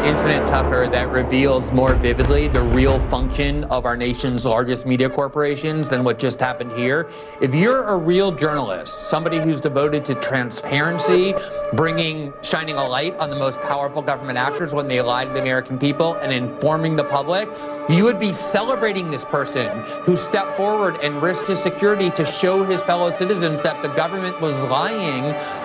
incident, Tucker, that reveals more vividly the real function of our nation's largest media corporations than what just happened here. If you're a real journalist, somebody who's devoted to transparency, shining a light on the most powerful government actors when they lie to the American people and informing the public, you would be celebrating this person who stepped forward and risked his security to show his fellow citizens that the government was lying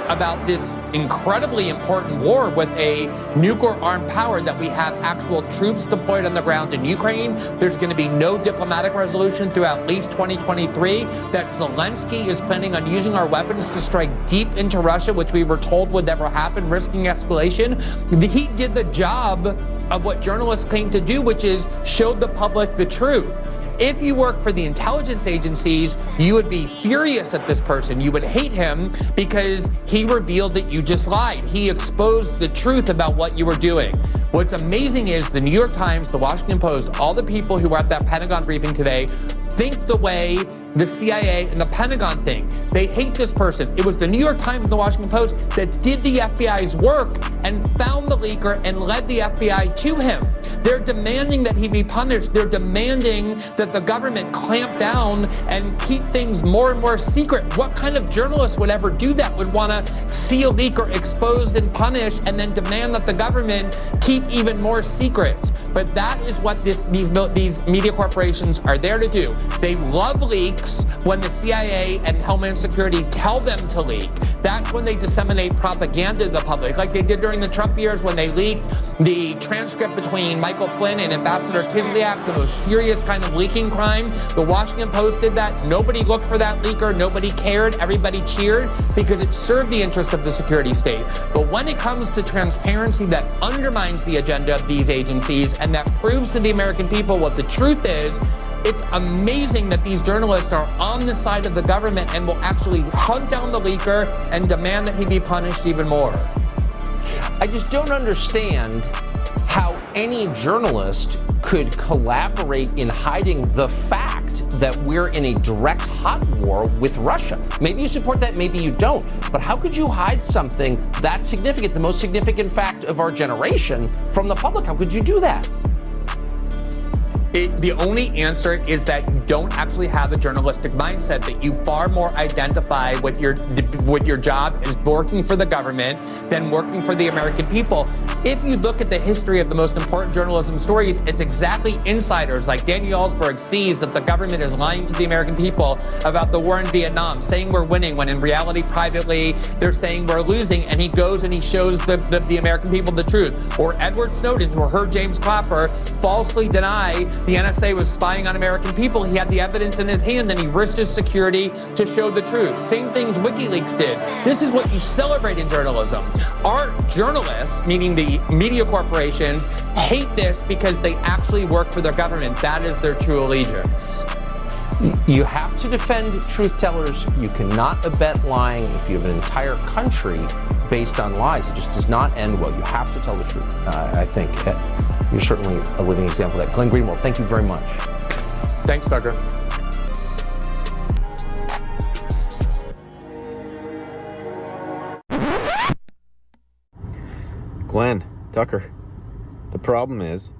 about this incredibly important war with a nuclear armed power, that we have actual troops deployed on the ground in Ukraine. There's going to be no diplomatic resolution through at least 2023, that Zelensky is planning on using our weapons to strike deep into Russia, which we were told would never happen, risking escalation. He did the job of what journalists claim to do, which is show the public the truth. If you work for the intelligence agencies, you would be furious at this person. You would hate him because he revealed that you just lied. He exposed the truth about what you were doing. What's amazing is the New York Times, the Washington Post, all the people who were at that Pentagon briefing today think the way the CIA and the Pentagon think. They hate this person. It was the New York Times and the Washington Post that did the FBI's work and found the leaker and led the FBI to him. They're demanding that he be punished. They're demanding that the government clamp down and keep things more and more secret. What kind of journalist would ever do that, would want to see a leaker exposed and punished and then demand that the government keep even more secret? But that is what these media corporations are there to do. They love leaks when the CIA and Homeland Security tell them to leak. That's when they disseminate propaganda to the public, like they did during the Trump years when they leaked the transcript between Michael Flynn and Ambassador Kislyak, the most serious kind of leaking crime. The Washington Post did that. Nobody looked for that leaker. Nobody cared. Everybody cheered because it served the interests of the security state. But when it comes to transparency that undermines the agenda of these agencies and that proves to the American people what the truth is, it's amazing that these journalists are on the side of the government and will actually hunt down the leaker and demand that he be punished even more. I just don't understand how any journalist could collaborate in hiding the fact that we're in a direct hot war with Russia. Maybe you support that, maybe you don't. But how could you hide something that significant, the most significant fact of our generation, from the public? How could you do that? The only answer is that you don't actually have a journalistic mindset, that you far more identify with your job as working for the government than working for the American people. If you look at the history of the most important journalism stories, it's exactly insiders like Daniel Ellsberg sees that the government is lying to the American people about the war in Vietnam, saying we're winning when in reality privately they're saying we're losing, and he goes and he shows the American people the truth. Or Edward Snowden, who heard James Clapper falsely deny the NSA was spying on American people. He had the evidence in his hand and he risked his security to show the truth. Same things WikiLeaks did. This is what you celebrate in journalism. Our journalists, meaning the media corporations, hate this because they actually work for their government. That is their true allegiance. You have to defend truth tellers. You cannot abet lying. If you have an entire country based on lies, it just does not end well. You have to tell the truth. I think you're certainly a living example of that. Glenn Greenwald, thank you very much. Thanks, Tucker. Glenn, Tucker, the problem is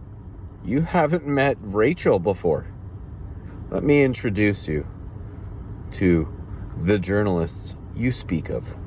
you haven't met Rachel before. Let me introduce you to the journalists you speak of.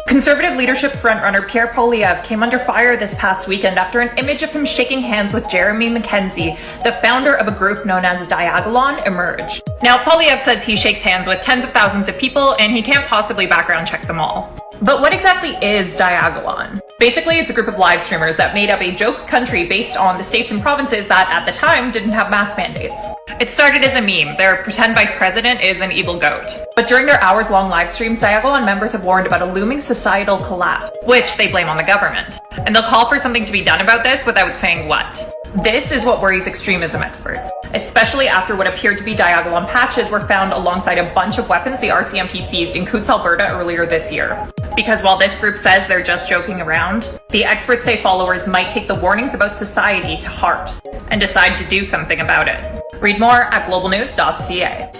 Conservative leadership frontrunner Pierre Poilievre came under fire this past weekend after an image of him shaking hands with Jeremy McKenzie, the founder of a group known as Diagolon, emerged. Now, Poilievre says he shakes hands with tens of thousands of people and he can't possibly background check them all. But what exactly is Diagolon? Basically, it's a group of live streamers that made up a joke country based on the states and provinces that, at the time, didn't have mask mandates. It started as a meme. Their pretend vice president is an evil goat. But during their hours-long live streams, Diagolon members have warned about a looming societal collapse, which they blame on the government. And they'll call for something to be done about this without saying what. This is what worries extremism experts, especially after what appeared to be Diagolon patches were found alongside a bunch of weapons the RCMP seized in Coutts, Alberta earlier this year. Because while this group says they're just joking around, the experts say followers might take the warnings about society to heart and decide to do something about it. Read more at globalnews.ca.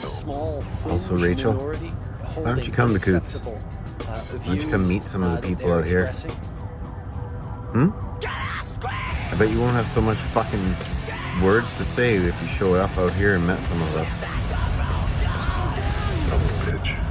Also, Rachel, why don't you come to Coutts? Why don't you come meet some of the people out here? I bet you won't have so much fucking words to say if you showed up out here and met some of us. Double bitch.